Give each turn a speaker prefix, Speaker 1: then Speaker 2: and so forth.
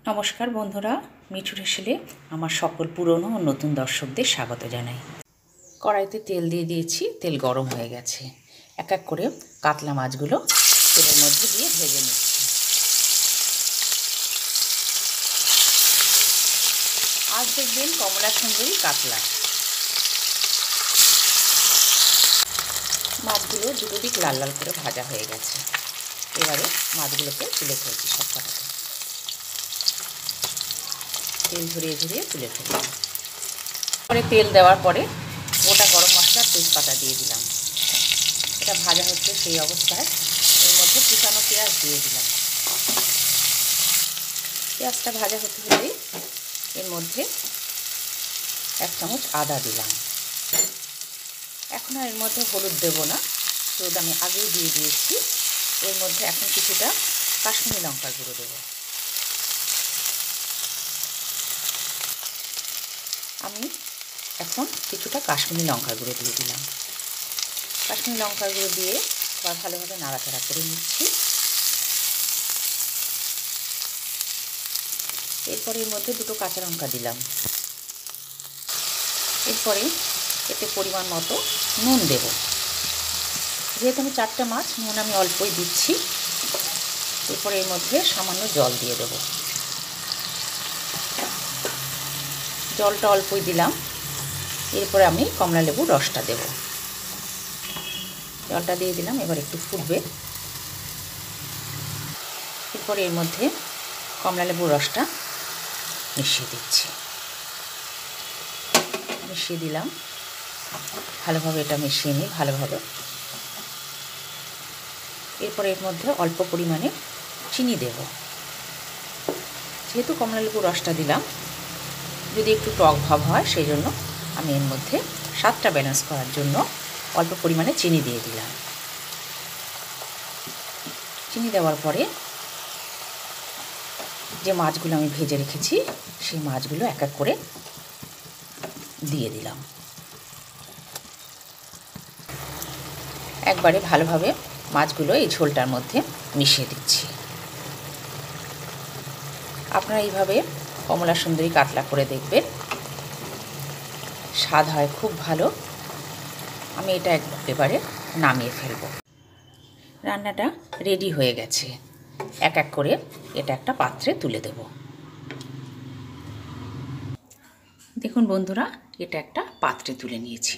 Speaker 1: নমস্কার বন্ধুরা, মিঠু হেসেলে আমার সকল পুরনো ও নতুন দর্শকদের স্বাগত জানাই। কড়াইতে তেল দিয়ে দিয়েছি, তেল গরম হয়ে গেছে। এক এক করে কাতলা মাছগুলো তেলের মধ্যে দিয়ে ভেজে নিচ্ছি। আজ দেখবেন কমলা সুন্দরী কাতলা। মাছগুলো দুটো দিক লাল লাল করে ভাজা হয়ে গেছে। এবারে মাছগুলোকে তুলে ফেলছি সব কটাকে। তেল ঝরিয়ে ঝরিয়ে তুলে ফেললাম। পরে তেল দেওয়ার পরে গোটা গরম মশলা তেজপাতা দিয়ে দিলাম। এটা ভাজা হচ্ছে, সেই অবস্থায় এর মধ্যে কুচানো পেঁয়াজ দিয়ে দিলাম। পেঁয়াজটা ভাজা হতে হলেই এর মধ্যে 1 চামচ আদা দিলাম। এখন আর এর মধ্যে হলুদ দেব না, হলুদ আমি আগেই দিয়ে দিয়েছি। এর মধ্যে এখন কিছুটা কাশ্মীরি লঙ্কার গুঁড়ো দেব। আমি এখন কিছুটা কাশ্মীরি লঙ্কার গুঁড়ো দিয়ে দিলাম। কাশ্মীরি লঙ্কার গুঁড়ো দিয়ে আবার ভালোভাবে নাড়াচাড়া করে নিচ্ছি। এরপরে এর মধ্যে 2টো কাঁচা লঙ্কা দিলাম। এরপরে এতে পরিমাণ মতো নুন দেব। যেহেতু আমি 4টে মাছ, নুন আমি অল্পই দিচ্ছি। এরপরে এর মধ্যে সামান্য জল দিয়ে দেব। জলটা অল্পই দিলাম। এরপরে আমি কমলা লেবুর রসটা দেব। জলটা দিয়ে দিলাম, এবার একটু ফুটবে। এরপরে এর মধ্যে কমলা লেবুর রসটা মিশিয়ে দিচ্ছি। মিশিয়ে দিলাম, ভালোভাবে এটা মিশিয়ে নিই ভালোভাবে। এরপরে এর মধ্যে অল্প পরিমাণে চিনি দেব। যেহেতু কমলা লেবুর রসটা দিলাম, যদি একটু টক ভাব হয় সেই জন্য আমি এর মধ্যে স্বাদটা ব্যালেন্স করার জন্য অল্প পরিমাণে চিনি দিয়ে দিলাম। চিনি দেওয়ার পরে যে মাছগুলো আমি ভেজে রেখেছি সেই মাছগুলো এক এক করে দিয়ে দিলাম। একবারে ভালোভাবে মাছগুলো এই ঝোলটার মধ্যে মিশিয়ে দিচ্ছি। আপনারা এইভাবে কমলা সুন্দরী কাতলা করে দেখবেন, স্বাদ হয় খুব ভালো। আমি এটা এবারে নামিয়ে ফেলব। রান্নাটা রেডি হয়ে গেছে। এক এক করে এটা একটা পাত্রে তুলে দেব। দেখুন বন্ধুরা, এটা একটা পাত্রে তুলে নিয়েছি।